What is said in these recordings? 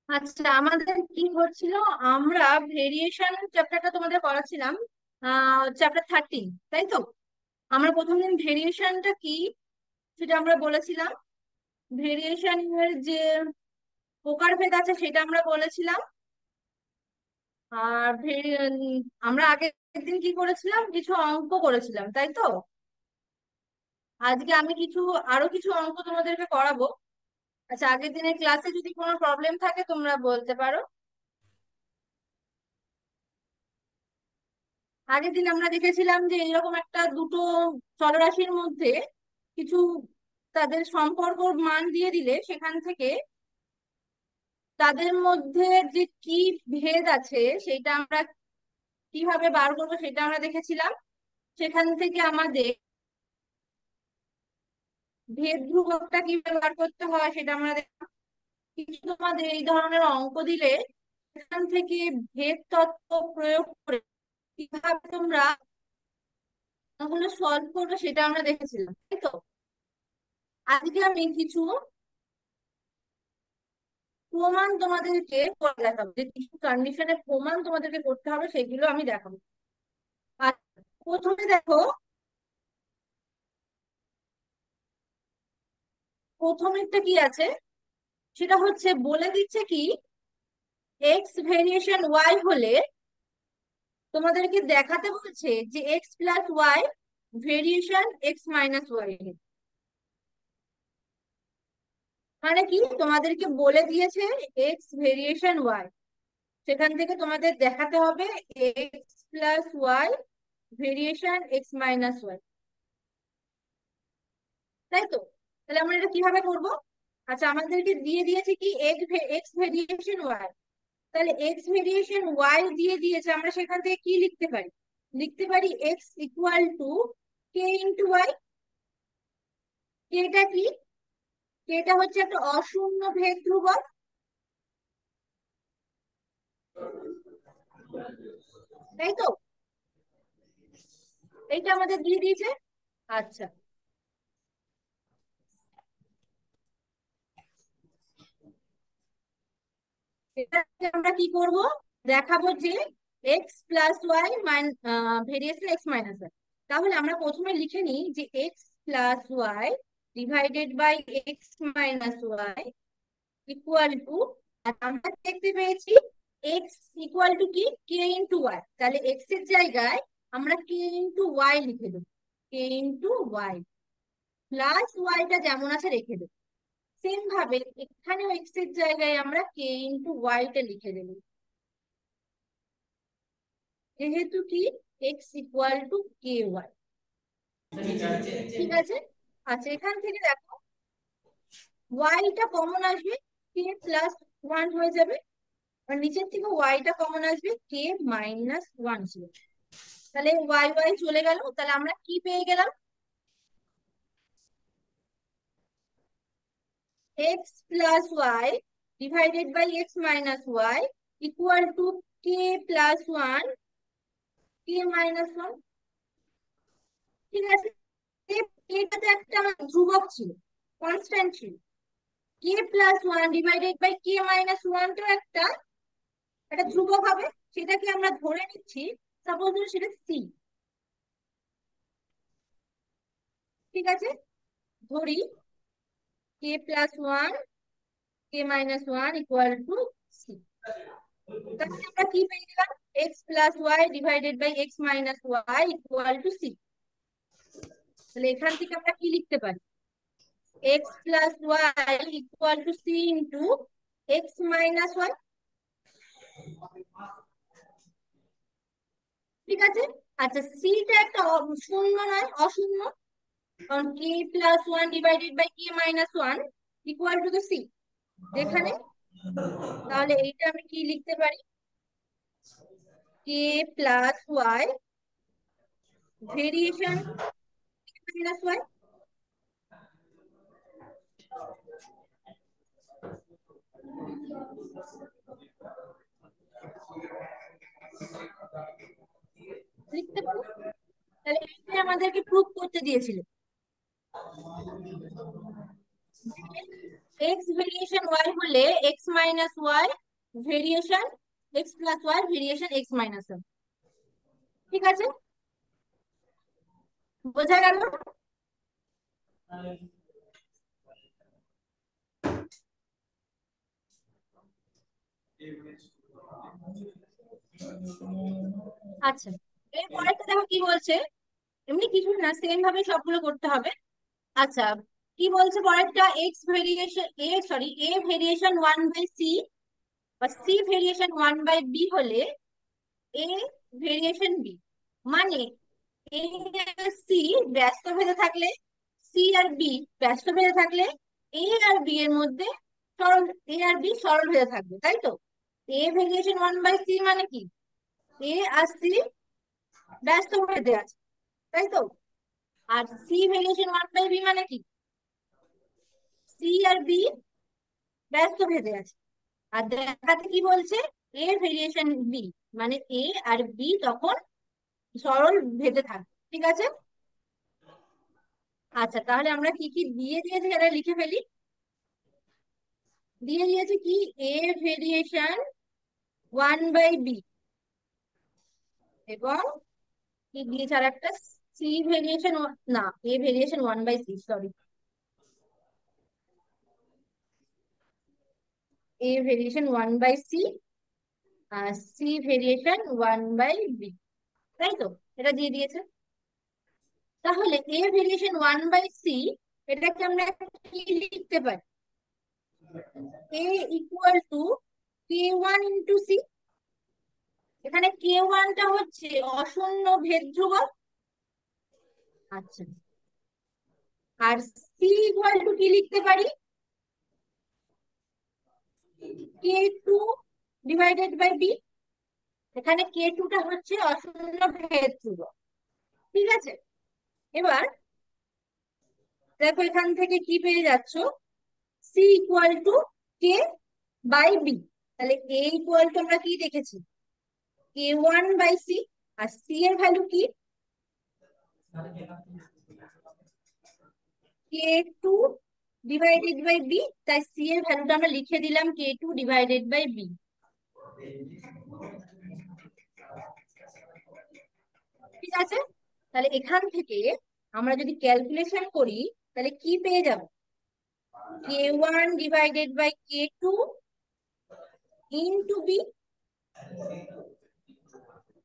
আচ্ছা, আমাদের কি হচ্ছিল? আমরা ভেরিয়েশন চ্যাপ্টারটা তোমাদের করাছিলাম, চ্যাপ্টার 13, তাই তো? আমরা প্রথম দিন ভেরিয়েশনটা কি সেটা আমরা বলেছিলাম। ভেরিয়েশন এর যে প্রকারভেদ আছে সেটা আমরা বলেছিলাম। আর আমরা আগের দিন কি করেছিলাম, কিছু অঙ্ক করেছিলাম, তাই তো? আজকে আমি আরো কিছু অঙ্ক তোমাদেরকে করাবো। আচ্ছা, আগের দিনের ক্লাসে যদি কোনো প্রবলেম থাকে তোমরা বলতে পারো। আগের দিন আমরা দেখেছিলাম যে এরকম একটা দুটো চলরাশির মধ্যে কিছু তাদের সম্পর্ক মান দিয়ে দিলে সেখান থেকে তাদের মধ্যে যে কি ভেদ আছে সেটা আমরা কিভাবে বার করবো সেটা আমরা দেখেছিলাম। সেখান থেকে আমাদের ভেদ ধ্রুবকটা কিভাবে বার করতে হয় সেটা আমরা দেখলাম। কিছু তোমাদের এই ধরনের অঙ্ক দিলে সেখান থেকে ভেদ তত্ত্ব প্রয়োগ করে কিভাবে তোমরা ওগুলো সলভ করবে সেটা আমরা দেখেছিলাম, তাই তো? আজকে আমি কিছু প্রমাণ তোমাদেরকে করে দেখাবো, যে কিছু কন্ডিশনের প্রমাণ তোমাদেরকে করতে হবে সেগুলো আমি দেখাবো। আর প্রথমে দেখো, প্রথমেরটা কি আছে সেটা হচ্ছে বলে দিচ্ছে কি, এক্স ভেরিয়েশন ওয়াই হলে তোমাদেরকে দেখাতে বলছে যে x plus Y variation x minus y. মানে কি, তোমাদেরকে বলে দিয়েছে এক্স ভেরিয়েশন ওয়াই, সেখান থেকে তোমাদের দেখাতে হবে x plus Y variation x minus y, তাই তো? তাহলে আমরা এটা কিভাবে করব? আচ্ছা, আমাদেরকে দিয়ে দিয়েছে কি এক্স ভেরিয়েশন ওয়াই, তাহলে এক্স ভেরিয়েশন ওয়াই দিয়ে দিয়েছে, আমরা সেখান থেকে কি লিখতে পারি? লিখতে পারি x equal to K into y. কেটা কি? কেটা হচ্ছে একটা অশূন্য ভেদ ধ্রুবক, তাই তো? এইটা আমাদের দিয়ে দিয়েছে। আচ্ছা, এটাকে আমরা কি করব? দেখাবো যে x plus Y variation x minus Y. তাহলে আমরা প্রথমে লিখে নিই যে x plus Y divided by x minus Y equal to, আর আমরা দেখতে পেয়েছি এক্স ইকুয়াল টু কি, কে ইন্টু ওয়াই। তাহলে এক্স এর জায়গায় আমরা কে ইন্টু ওয়াই লিখে দেবো, কে ইন্টু ওয়াই, প্লাস ওয়াইটা যেমন আছে রেখে দেবো। সেম ভাবে এখানেও এক্স এর জায়গায় আমরা কে ইন্টু ওয়াইটা লিখে দেবো, যেহেতু কি x equal to k y. ঠিক আছে। আচ্ছা, এখান থেকে দেখো ওয়াইটা কমন আসবে, কে প্লাস ওয়ান হয়ে যাবে। আর নিচের থেকে ওয়াইটা কমন আসবে, কে মাইনাস ওয়ান ছিল। তাহলে ওয়াই ওয়াই চলে গেল, তাহলে আমরা কি পেয়ে গেলাম? X plus Y divided by x minus Y equal to k plus one, K minus one. ঠিক আছে। এটা তো একটা আমার ধ্রুবক ছিল, কনস্ট্যান্ট ছিল। K plus one divided by K minus ওয়ানটাও একটা একটা ধ্রুবক হবে। সেটাকে আমরা ধরে নিচ্ছি, সাপোজ ধরো সেটা সি। ঠিক আছে, ধরি K plus one K minus one equal to C. তাহলে আমরা কি পেয়ে গেলাম? X plus Y divided by x minus Y equal to C. তাহলে এখান থেকে আমরা কি লিখতে পারি? X plus Y equal to C into x minus Y. ঠিক আছে। আচ্ছা, সিটা একটা শূন্য নয়, অশূন্য, কারণ K plus one divided by K minus one equal to C এখানে। তাহলে এইটা আমি কি লিখতে পারি? K plus Y variation minus Y. লিখতে পারি। তাহলে এইটাই আমাদেরকে প্রুভ করতে দিয়েছিল, এক্স ভেরিয়েশন ওয়াই হলে X minus Y variation X plus Y variation x minus Y. ঠিক আছে, বোঝা গেল? আচ্ছা, এরপরেরটা দেখো কি বলছে। এমনি কিছু না, সেম ভাবে সবগুলো করতে হবে। আচ্ছা, কি বলছে পরেরটা, X variation A variation one by C বা C variation one by B হলে এ ভেরিয়েশন বি, মানে এ আর সি ব্যস্ত ভেদে থাকলে, সি আর বি ব্যস্ত ভেদে থাকলে, এ আর বি এর মধ্যে সরল, এ আর বি সরল ভেদে থাকবে, তাই তো? এ ভেরিয়েশন ওয়ান বাই সি মানে কি, এ আর সি ব্যস্ত ভেদে আছে, তাই তো? আর C variation one by B মানে কি, সি আর বি ব্যস্ত ভেদে আছে। আর দেখাতে কি বলছে, এ ভেরিয়েশন বি, মানে এ আর বি তখন সরল ভেদে থাকবে। ঠিক আছে, আচ্ছা তাহলে আমরা কি কি দিয়ে দিয়েছি সেটা লিখে ফেলি। দিয়ে দিয়েছে কি, A variation one by B, এবং কি দিয়েছে আর একটা, সি ভেরিয়েশন, না A variation one by C, sorry, A variation one by C আর C variation one by B, তাই তো? এটা দিয়ে দিয়েছে। তাহলে A variation one by C, এটাকে আমরা কি লিখতে পারি, A equal to K one into C. এখানে কে ওয়ানটা হচ্ছে অশূন্য ভেদ ধ্রুবক। আচ্ছা, আর সি ইকুয়াল টু কি লিখতে পারি, কে টু ডিভাইডেড বাই বি। এখানে কে টুটা হচ্ছে অশূন্য ভেদ ধ্রুবক। ঠিক আছে, এবার দেখো এখান থেকে কি পেয়ে যাচ্ছ, C equal to K by B. তাহলে এ ইকুয়াল টু আমরা কি দেখেছি, কে ওয়ান বাই সি, আর সি এর ভ্যালু কি, K two divided by B. তাই সি এর ভ্যালুটা আমরা লিখে দিলাম K two divided by B. ঠিক আছে, তাহলে এখান থেকে আমরা যদি ক্যালকুলেশন করি, তাহলে কি পেয়ে যাব, K one divided by K two into B.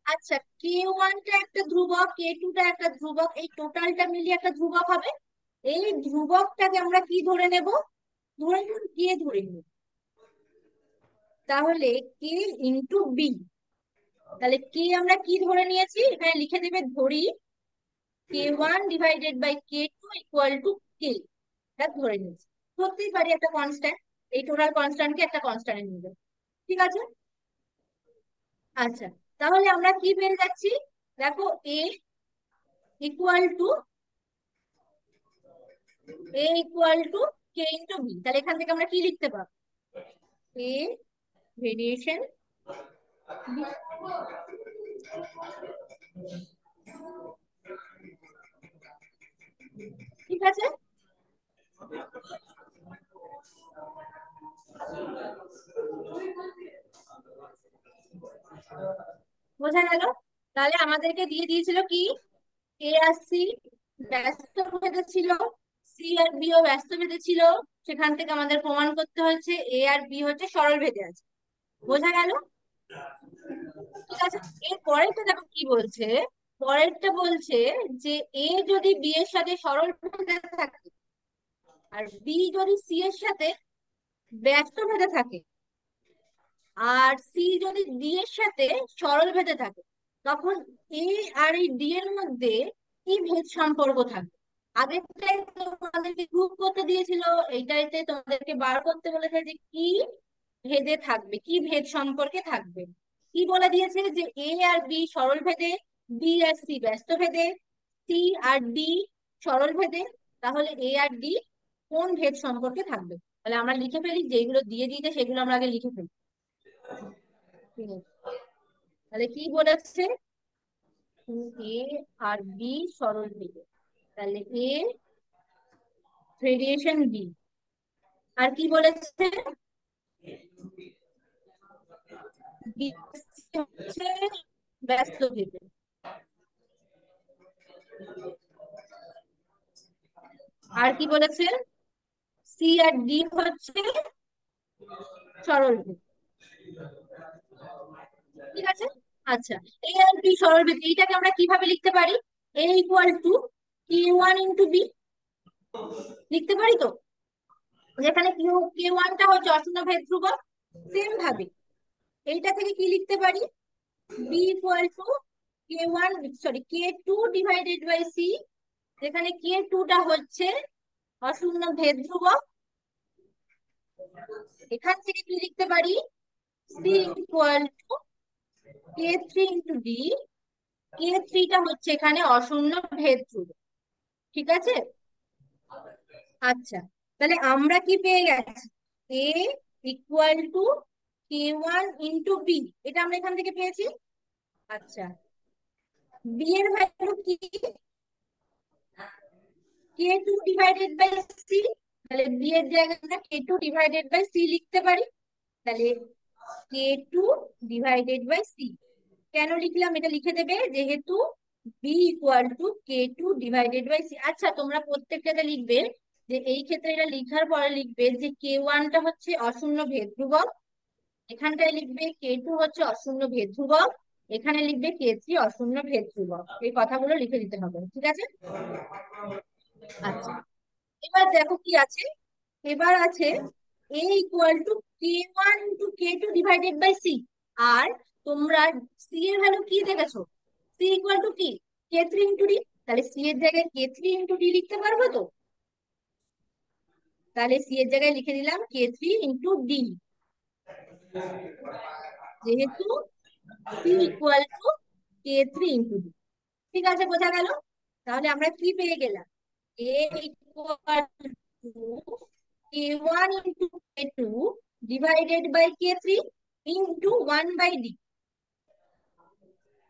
আচ্ছা, কে ওয়ানটা একটা ধ্রুবক, কে টুটা একটা ধ্রুবক, এই টোটালটা মিলিয়ে একটা ধ্রুবক হবে। এই ধ্রুবকটাকে আমরা কি ধরে নেব, ধরে নিন কে ধরে নিব। তাহলে কে ইন্টু বি, তাহলে কে আমরা কি ধরে নিয়েছি, এখানে লিখে দেবে ধরি K one divided by K two equal to K, এটা ধরে নিয়েছি। ধরতেই পারি একটা কনস্ট্যান্ট, এই টোটাল কনস্ট্যান্টকে একটা কনস্ট্যান্টে নিয়ে যাবো। ঠিক আছে, আচ্ছা তাহলে আমরা কি পেয়ে যাচ্ছি, দেখো A equal to K into B. তাহলে এখান থেকে আমরা কি লিখতে পারবো, এ ভেরিয়েশন বি। ঠিক আছে, বোঝা গেল? তাহলে আমাদেরকে দিয়ে দিয়েছিল কি, এ আর সি ব্যস্ত ভেদে ছিল, সি আর বি ও ব্যস্ত ভেদে ছিল। সেখান থেকে আমাদের প্রমাণ করতে হচ্ছে এ আর বি হচ্ছে সরল ভেদে আছে। বোঝা গেল? ঠিক আছে, এর পরেরটা দেখো কি বলছে। পরেরটা বলছে যে এ যদি বি এর সাথে সরল ভেদে থাকে, আর বি যদি সি এর সাথে ব্যস্ত ভেদে থাকে, আর সি যদি ডি এর সাথে সরল ভেদে থাকে, তখন এ আর এই ডি এর মধ্যে কি ভেদ সম্পর্ক থাকবে। আগেরটাই তোমাদেরকে গ্রুপ করতে দিয়েছিল, এইটাইতে তোমাদেরকে বার করতে বলেছে যে কি ভেদে থাকবে, কি ভেদ সম্পর্কে থাকবে। কি বলে দিয়েছে যে এ আর বি সরল ভেদে, বি আর সি ব্যস্ত ভেদে, সি আর ডি সরল ভেদে। তাহলে এ আর ডি কোন ভেদ সম্পর্কে থাকবে। তাহলে আমরা লিখে ফেলি, যেগুলো দিয়ে দিয়েছে সেগুলো আমরা আগে লিখে ফেলি। ঠিক আছে, তাহলে কি বলেছে, এ আর বি সরল ভেদে, তাহলে এ ভেরিয়েশন বি আর কি বলেছে? BSC হচ্ছে ব্যস্ত ভেদে। আর কি বলেছে? সি আর ডি হচ্ছে সরল ভেদ। ঠিক আছে। আচ্ছা, এ আর বি সরল ভেদ, এইটাকে আমরা কিভাবে লিখতে পারি? A equal two K1 × B লিখতে পারি তো? যেখানে K1টা হচ্ছে অশূন্য ভেদ ধ্রুবক। সেম ভাবে এইটা থেকে কি লিখতে পারি? B equal to K1, sorry, K2/C, যেখানে K2টা হচ্ছে অশূন্য ভেদ ধ্রুবক। এখান থেকে কি লিখতে পারি? C equal to K3 × D। K3টা হচ্ছে এখানে অশূন্য ভেদ ধ্রুবক। ঠিক আছে। আচ্ছা, তাহলে আমরা কি পেয়ে গেছি? এ ইকুয়াল টু K1 × B, এটা আমরা এখান থেকে পেয়েছি। আচ্ছা, বি এর ভ্যালু কি? K2/C। তাহলে বি এর জায়গায় আমরা K2/C লিখতে পারি। তাহলে K2/C কেন লিখলাম এটা লিখে দেবে, যেহেতু বি ইকুয়াল টু K2/C। আচ্ছা, তোমরা প্রত্যেকটাতে লিখবে যে এই ক্ষেত্রে এটা লিখার পরে লিখবে যে K1টা হচ্ছে অশূন্য ভেদ ধ্রুবক, এখানটায় লিখবে K2 হচ্ছে অশূন্য ভেদ ধ্রুবক, এখানে লিখবে K3 অশূন্য ভেদ ধ্রুবক। এই কথাগুলো লিখে দিতে হবে, ঠিক আছে? আচ্ছা, এবার দেখো কি আছে। এবার আছে এ ইকুয়াল টু K1 × K2/C। আর তোমরা সি এর ভ্যালু কি দেখেছো? সি ইকুয়াল টু কি? K3 × D। তাহলে সি এর জায়গায় K3 × D লিখতে পারবো তো? তাহলে সি এর জায়গায় লিখে দিলাম K3 × D, যেহেতু C equal to K3 × D। ঠিক আছে, বোঝা গেল? তাহলে আমরা কি পেয়ে গেলাম? এ equal two K1 × K2 / K3 into 1/D,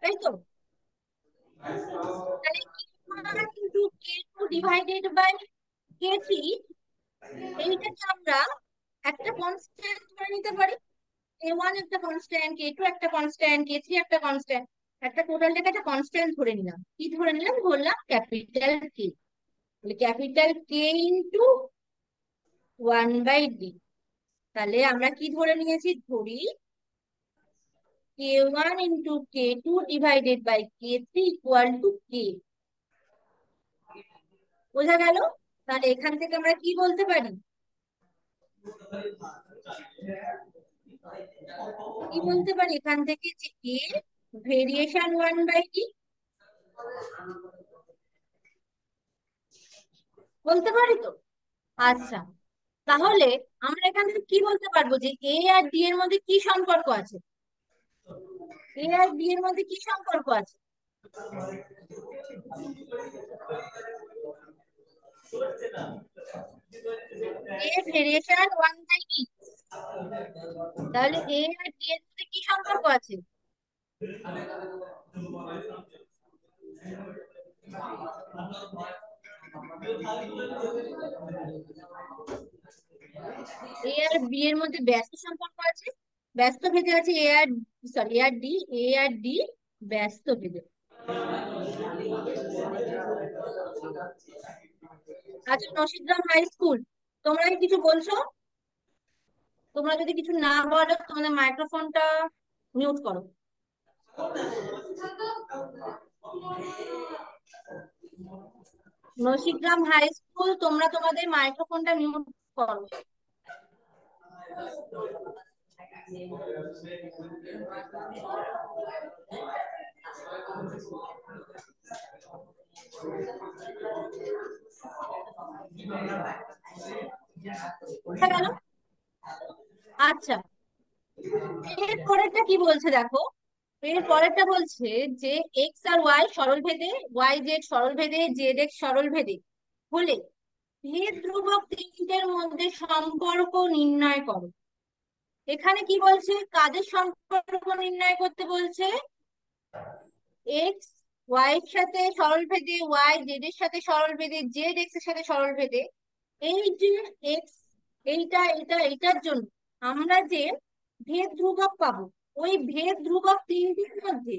তাই তো? তাহলে K1 × K2 / K3, এইটাকে আমরা একটা কনস্ট্যান্ট ধরে নিতে পারি। K1 একটা কনস্ট্যান্ট, K2 একটা কনস্ট্যান্ট, K3 একটা কনস্ট্যান্ট, একটা টোটালটাকে একটা কনস্ট্যান্ট ধরে নিলাম। কি ধরে নিলাম? ধরলাম capital K। Capital K into 1/D। তাহলে আমরা কি ধরে নিয়েছি? ধরি K1 × K2 / K3 = K। বোঝা গেল? তাহলে এখান থেকে আমরা কি বলতে পারি? কি বলতে পারি এখান থেকে? যে এ ভেরিয়েশন 1/D বলতে পারি তো? আচ্ছা, তাহলে আমরা এখান থেকে কি বলতে পারবো? যে এ আর ডি এর মধ্যে কি সম্পর্ক আছে? এ আর ডি এর মধ্যে কি সম্পর্ক আছে? এ ভেরিয়েশন 1/D। তাহলে এ আর ডি এর মধ্যে কি সম্পর্ক আছে? এ আর বি এর মধ্যে ব্যস্ত সম্পর্ক আছে। ব্যস্ত ভেদে আছে এ আর, সরি, এ আর ডি, এ আর ডি ব্যস্ত ভেদে। আচ্ছা, নসিগ্রাম হাই স্কুল, তোমরা কি কিছু বলছো? তোমরা যদি কিছু না বলো, তোমাদের মাইক্রোফোনটা মিউট করো। নসিগ্রাম হাই স্কুল, তোমরা তোমাদের মাইক্রোফোনটা মিউট করো। বোঝা গেল? আচ্ছা, এর পরেরটা কি বলছে দেখো। এর পরেরটা বলছে যে এক্স আর ওয়াই সরল ভেদে, ওয়াই জেড সরল ভেদে, জেড এক্স সরল ভেদে হলে ভেদ ধ্রুবক তিনটের মধ্যে সম্পর্ক নির্ণয় করো। এখানে কি বলছে? কাদের সম্পর্ক নির্ণয় করতে বলছে? এক্স ওয়াই এর সাথে সরল ভেদে, ওয়াই জেড এর সাথে সরল ভেদে, জেড এক্স এর সাথে সরল ভেদে। এই যে এক্স এইটার জন্য আমরা যে ভেদ ধ্রুবক পাবো, ওই ভেদ ধ্রুবক তিনটির মধ্যে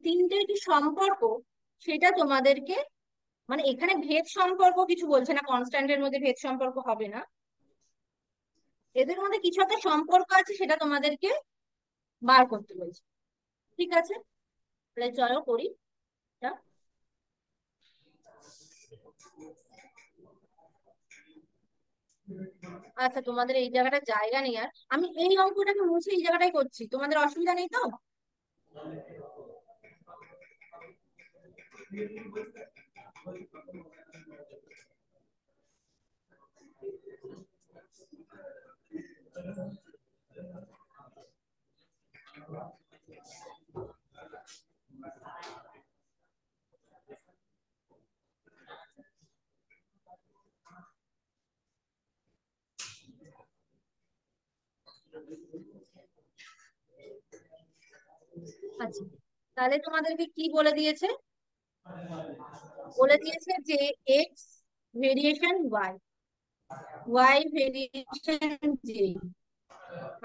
তিনটের কি সম্পর্ক, সেটা তোমাদেরকে, মানে এখানে ভেদ সম্পর্ক কিছু বলছে না, কনস্ট্যান্টের মধ্যে ভেদ সম্পর্ক হবে না, এদের মধ্যে কিছু একটা সম্পর্ক আছে, সেটা তোমাদেরকে বার করতে বলছে। ঠিক আছে, তাহলে চলো করি এটা। আচ্ছা, তোমাদের এই জায়গাটা জায়গা নেই, আর আমি এই অঙ্কটাকে মুছে এই জায়গাটাই করছি, তোমাদের অসুবিধা নেই তো? আচ্ছা, তাহলে তোমাদেরকে কি বলে দিয়েছে? বলে দিয়েছে যে X variation Y, Y variation Z,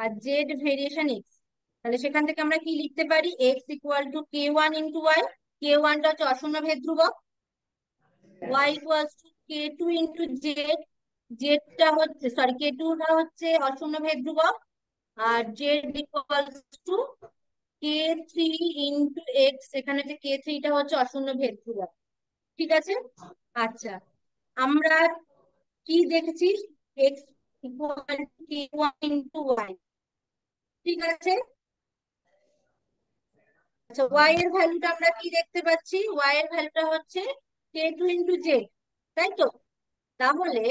আর জেড ভেরিয়েশন এক্স। তাহলে সেখান থেকে আমরা কি লিখতে পারি? X equal to K one into Y, K ওয়ানটা হচ্ছে অশূন্য ভেদ ধ্রুবক, Y equal to K two into Z, জেডটা হচ্ছে, সরি, কে টুটা হচ্ছে অশূন্য ভেদ ধ্রুবক, আর Z equal to K three into X, এখানে যে কে থ্রিটা হচ্ছে অশূন্য ভেদ ধ্রুবক। ঠিক আছে। আচ্ছা, আমরা কি দেখেছি? X equal to K one into y. ঠিক আছে। আচ্ছা, ওয়াই এর ভ্যালুটা আমরা কি দেখতে পাচ্ছি? ওয়াই এর ভ্যালুটা হচ্ছে কে টু ইন্টু জেড, তাই তো? তাহলে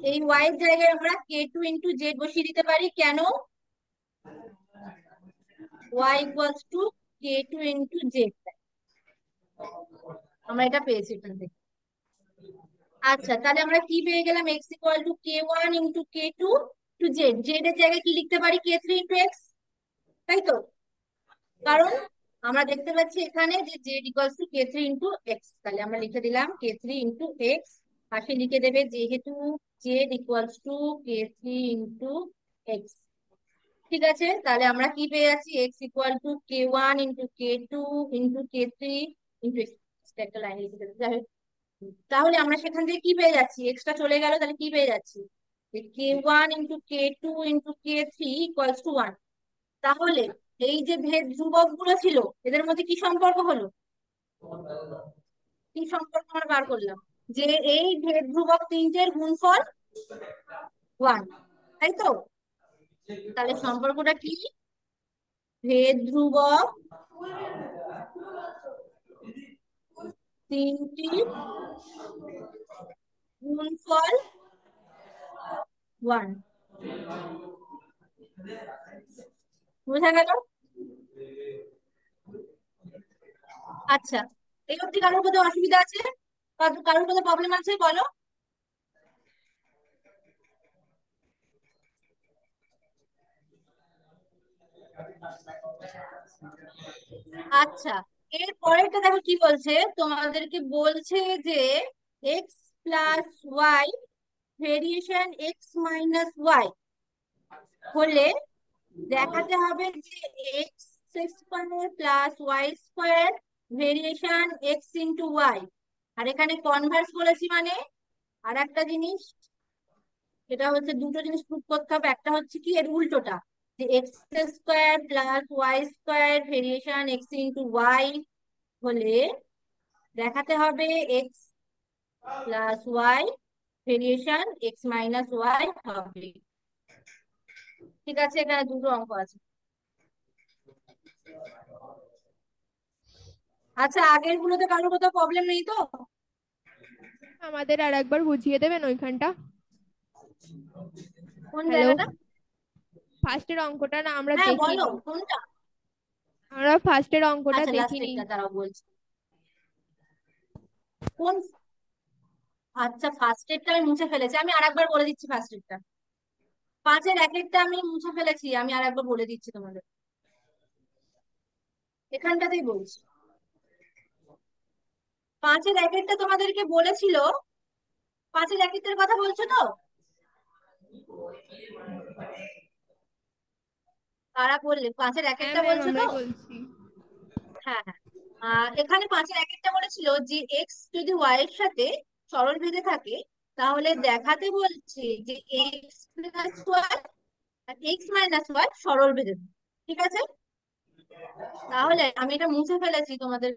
এই ওয়াই এর জায়গায় আমরা কে টু ইন্টু জেড বসিয়ে দিতে পারি। কেন? Y equals to K two into z, আমরা এটা পেয়েছি এখান থেকে। আচ্ছা, তাহলে আমরা কি পেয়ে গেলাম? X equal to K one into K two two z, z এর জায়গায় কি লিখতে পারি? কে থ্রি ইন্টু এক্স, তাই তো? কারণ আমরা দেখতে পাচ্ছি এখানে যে Z equals to K three into x, তাহলে আমরা লিখে দিলাম কে থ্রি ইন্টু এক্স, পাশে লিখে দেবে যেহেতু z equals to K three into x. ঠিক আছে, তাহলে আমরা কি পেয়ে যাচ্ছি? X equal to K one into K two into K three into x, একটা লাইন লিখে দেবে, যাই হোক। তাহলে আমরা সেখান থেকে কি পেয়ে যাচ্ছি? এক্সটা চলে গেল, তাহলে কি পেয়ে যাচ্ছি? K one into K two into K three equals to one. তাহলে এই যে ভেদ ধ্রুবক গুলো ছিল, এদের মধ্যে কি সম্পর্ক হলো? কি সম্পর্ক আমরা বার করলাম? যে এই ভেদ ধ্রুবক তিনটের গুণফল ওয়ান, তাই তো? তাহলে সম্পর্কটা কি? ভেদ ধ্রুবক তিনটি গুণফল ওয়ান। বোঝা গেল? আচ্ছা, এই অবধি কারোর কোথাও অসুবিধা আছে? কারোর কোথাও প্রবলেম আছে, বলো। আচ্ছা, এর পরেরটা দেখো কি বলছে। তোমাদেরকে বলছে যে x plus Y variation x minus Y হলে দেখাতে হবে যে x square plus Y square variation x into Y. আর এখানে কনভার্স বলেছি, মানে আর একটা জিনিস, সেটা হচ্ছে দুটো জিনিস প্রুভ করতে হবে। একটা হচ্ছে কি, এর উল্টোটা, যে x square plus Y square variation x into y হলে দেখাতে হবে x plus Y variation x minus y হবে। ঠিক আছে, এখানে দুটো অঙ্ক আছে। আচ্ছা, আগের গুলোতে কারোর কোথাও প্রবলেম নেই তো? আমাদের আর একবার বুঝিয়ে দেবেন ওইখানটা? কোন হ্যালো, জায়গাটা? ফার্স্টের অঙ্কটা না আমরা হ্যাঁ বলো, দেখিনি। কোনটা? আমরা ফার্স্টের অঙ্কটা আচ্ছা, দেখিনি। লাস্টেরটা দাঁড়াও বলছি। কোন? আচ্ছা, ফার্স্টেরটা আমি মুছে ফেলেছি, আমি আরেকবার বলে দিচ্ছি ফার্স্টেরটা। পাঁচের এক একটা আমি মুছে ফেলেছি, আমি আরেকবার বলে দিচ্ছি তোমাদের, এখানটাতেই বলছি। পাঁচের এক একটা তোমাদেরকে বলেছিল পাঁচের একের কথা বলছো তো? কারা বললে পাঁচের হ্যাঁ একেরটা ম্যাম, বলছো তো? আমরাই বলছি। হ্যাঁ হ্যাঁ। এখানে পাঁচের একেরটা বলেছিল যে এক্স যদি ওয়াই এর সাথে সরল ভেদে থাকে, তাহলে দেখাতে বলছে যে এক্স প্লাস ওয়াই আর এক্স মাইনাস ওয়াই সরল ভেদে থাকে। ঠিক আছে, তাহলে আমি এটা মুছে ফেলেছি তোমাদের,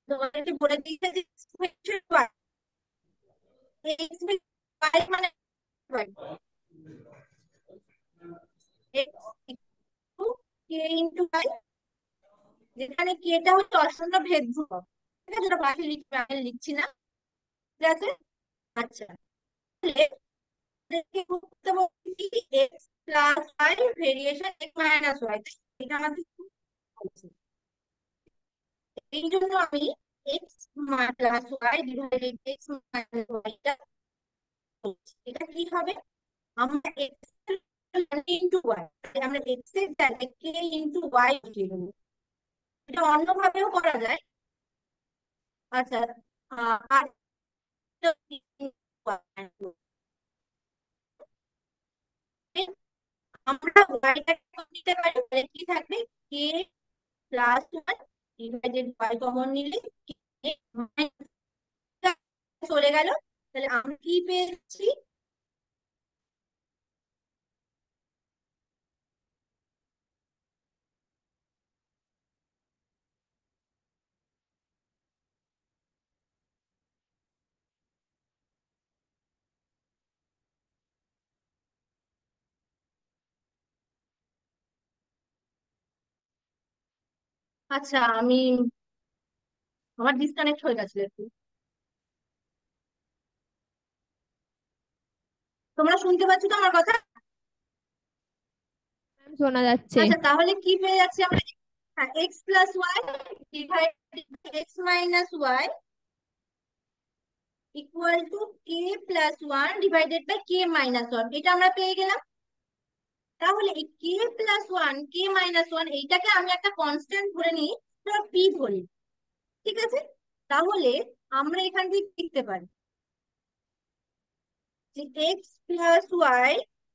তোমাদেরকে বলে দিয়েছে যে এক্স ওয়াই মানে x into k into Y, যেখানে কেটা হচ্ছে অশূন্য ভেদ ধ্রুবক। ঠিক আছে, যেটা পাশে লিখবে, আমি লিখছি না। ঠিক আছে। আচ্ছা, তাহলে এটাকে করতে বলছি X plus Y variation x minus Y, এটা আমাদের বলছে। এই জন্য আমি x plus Y divided x minus ওয়াইটা বলছি। এটা কি হবে? আমরা এক্স ইন্টু ওয়াই, আমরা এক্স এর জায়গায় কে ইন্টু ওয়াই লিখে দেবো। এটা অন্যভাবেও করা যায়। আচ্ছা, আর আমরা ওয়াইটাকে নিতে পারি, তাহলে কি থাকবে? K plus one divided by common নিলে কে চলে গেল। তাহলে আমরা কি পেয়েছি? আচ্ছা, আমার ডিসকানেক্ট হয়ে গেছিল একটু। তোমরা শুনতে পাচ্ছ তো আমার কথা? ম্যাম শোনা যাচ্ছে। আচ্ছা, তাহলে কি পেয়ে যাচ্ছি আমরা? হ্যাঁ, x plus Y divided x minus Y equal to k plus one divided by K minus one, এটা আমরা পেয়ে গেলাম। তাহলে এই কে প্লাস ওয়ান কে মাইনাস ওয়ান এইটাকে আমি একটা কনস্ট্যান্ট ধরে নিই, পি ধরি। ঠিক আছে, তাহলে আমরা এখান থেকে লিখতে পারি যে x plus Y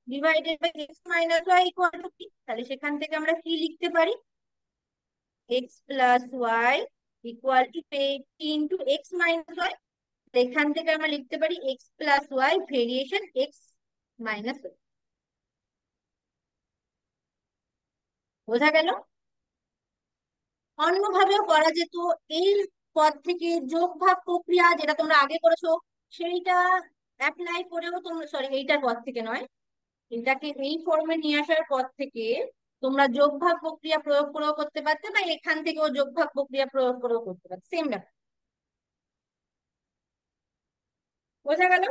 divided by x minus Y equal to p. তাহলে সেখান থেকে আমরা কি লিখতে পারি? X plus Y equal to p into x minus y. এখান থেকে আমরা লিখতে পারি x plus Y variation x minus y. বোঝা গেল? অন্যভাবেও করা যেত। এই পদ থেকে যোগ ভাগ প্রক্রিয়া যেটা তোমরা আগে করেছো, সেইটা অ্যাপ্লাই করেও তোমরা, সরি এইটার পদ থেকে নয়, এটাকে এই ফর্মে নিয়ে আসার পর থেকে তোমরা যোগ ভাগ প্রক্রিয়া প্রয়োগ করেও করতে পারতে, বা এখান থেকেও যোগ ভাগ প্রক্রিয়া প্রয়োগ করেও করতে পারতে, সেম ব্যাপার। বোঝা গেল?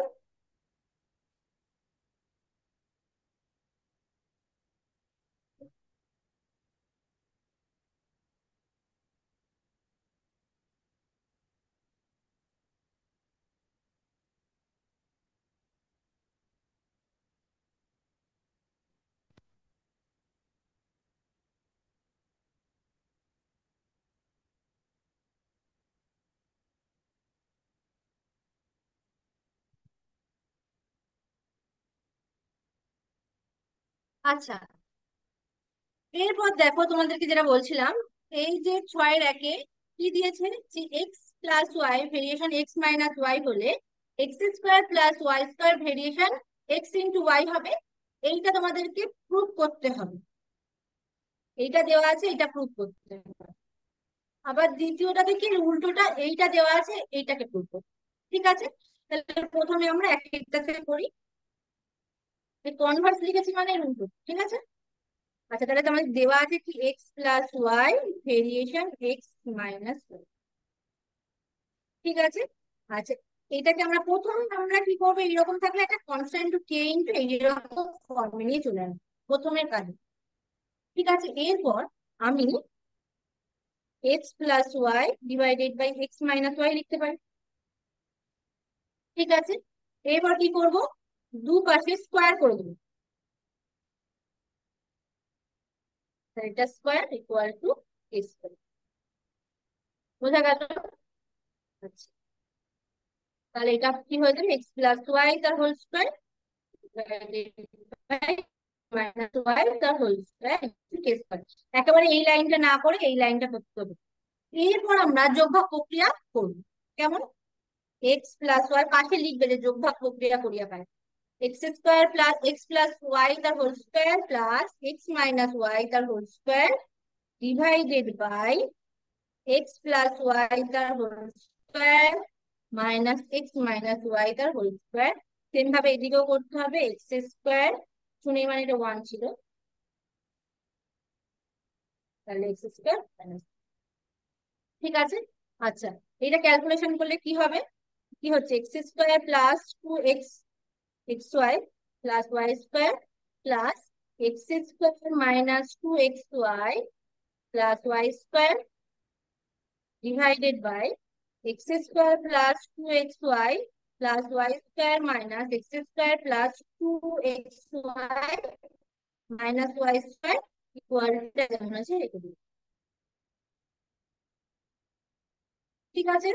আচ্ছা, এরপর দেখো তোমাদেরকে যেটা বলছিলাম, এই যে ছয়ের একে কি দিয়েছে যে x plus Y variation x minus Y হলে X square plus Y square variation x into Y হবে। এইটা তোমাদেরকে প্রুভ করতে হবে। এইটা দেওয়া আছে, এটা প্রুভ করতে হবে। আবার দ্বিতীয়টাতে কি উল্টোটা, এইটা দেওয়া আছে, এইটাকে প্রুভ করতে হবে। ঠিক আছে, তাহলে প্রথমে আমরা এক একটাতে করি। কনভার্স লিখেছি মানে এর উল্টো। ঠিক আছে। আচ্ছা, তাহলে তোমাদের দেওয়া আছে কি x plus Y variation x minus Y. ঠিক আছে। আচ্ছা, এটাকে আমরা প্রথম আমরা কি করবো, এইরকম থাকলে একটা কনস্ট্যান্ট টু কে ইন্টু এইরকম ফর্মে নিয়ে চলে আসবো প্রথমের কাজে। ঠিক আছে, এরপর আমি x plus Y divided by x minus Y লিখতে পারি। ঠিক আছে, এরপর কি করব, দুপাশে স্কোয়ার করে দেবো। এটা স্কোয়ার ইকুয়াল টু এ স্কোয়ার। বোঝা গেল? আচ্ছা, তাহলে এটা কি হয়ে যাবে, এক্স প্লাস ওয়াই তার হোল স্কোয়ার মাইনাস ওয়াই তার হোল স্কোয়ার। একেবারে এই লাইনটা না করে এই লাইনটা করতে হবে। এরপর আমরা যোগভাগ প্রক্রিয়া করব। কেমন? এক্স প্লাস ওয়াই পাশে লিখবে যে যোগভাগ প্রক্রিয়া করিয়া পায়, X square plus X plus Y তার whole square plus X minus Y তার whole square divided by X plus Y তার whole square minus X minus Y তার হোল স্কোয়ার। সেম ভাবে এদিকেও করতে হবে, এক্স স্কোয়ার, শুনে মানে এটা ওয়ান ছিল, তাহলে এক্স স্কোয়ার মাইনাস, ঠিক আছে। আচ্ছা, এটা ক্যালকুলেশন করলে কি হবে, কি হচ্ছে, x square plus two x x y plus Y square plus x square minus two x y plus Y square divided by x square plus 2xy plus y square minus x square plus 2xy minus y square equal to যেমন আছে রেখে দিই, ঠিক আছে।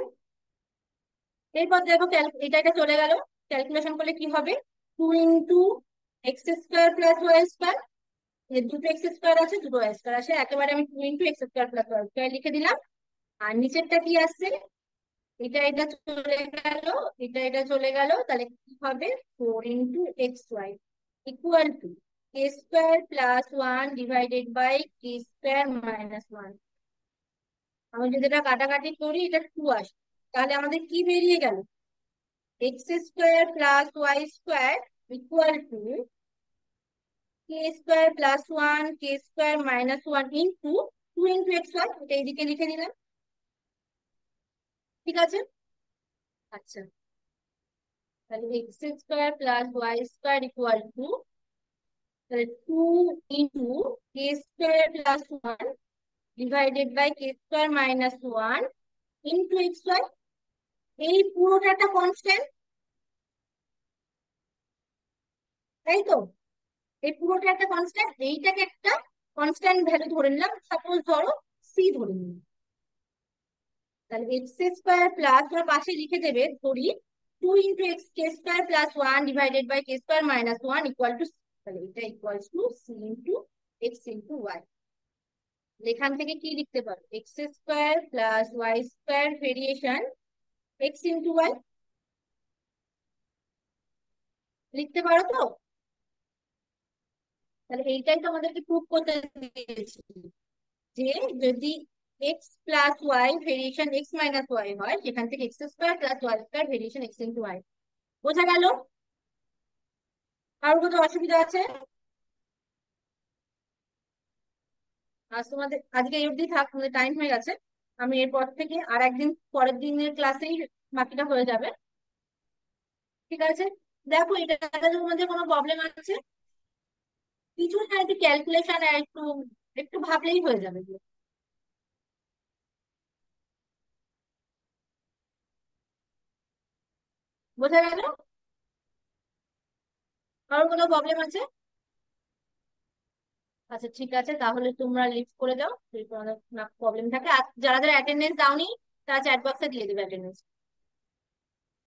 এরপর দেখো এটা এটা চলে গেল, ক্যালকুলেশন করলে কি হবে, two into x square plus Y square, দুটো এক্স স্কোয়ার আছে দুটো ওয়াই স্কোয়ার আছে, একেবারে আমি two into x square plus Y square লিখে দিলাম। আর নিচেরটা কি আসছে, এটা এটা চলে গেল, এটা এটা চলে গেল, তাহলে কি হবে, four into x y equal to k square plus one divided by k square minus one. আমি যদি এটা কাটাকাটি করি এটা টু আসে, তাহলে আমাদের কি বেরিয়ে গেল, x square plus Y square equal to k square plus one k square minus one into two into x y, এটা এইদিকে লিখে দিলাম, ঠিক আছে। আচ্ছা, তাহলে x square plus Y square equal to two into k square plus one divided by k square minus one into x y. এই পুরোটা একটা কনস্ট্যান্ট, তাই তো, এই পুরোটা একটা কনস্ট্যান্ট, এইটাকে একটা কনস্ট্যান্ট ভ্যালু ধরে নিলাম, সাপোজ ধরো সি ধরে নিলাম। তাহলে এক্স স্কোয়ার প্লাস ওর পাশে লিখে দেবে ধরি two into x k square plus one divided by k square minus one equal to, তাহলে এটা equal to C into x into y. এখান থেকে কি লিখতে পারো, x square plus Y square variation x into y, লিখতে পারো তো। তাহলে এইটাই তো আমাদেরকে প্রুভ করতে দিয়েছি, যে যদি x plus Y variation x minus y হয়, সেখান থেকে x square plus Y square variation x into y. বোঝা গেল? আর কোনো অসুবিধা আছে? আজ তোমাদের আজকে এই অবধি থাক, আমাদের টাইম হয়ে গেছে। আমি এরপর থেকে আর একদিন পরের দিনের ক্লাসেই বাকিটা হয়ে যাবে, ঠিক আছে। দেখো এটা মধ্যে কোনো প্রবলেম আছে কিছু না, একটু ক্যালকুলেশন আর একটু একটু ভাবলেই হয়ে যাবে। বোঝা গেল? আর কোনো প্রবলেম আছে? আচ্ছা ঠিক আছে, তাহলে তোমরা লিস্ট করে দাও যদি তোমাদের প্রবলেম থাকে, আর যারা যারা অ্যাটেন্ডেন্স দাওনি তারা চ্যাট বক্সে দিয়ে দেবে অ্যাটেন্ডেন্স।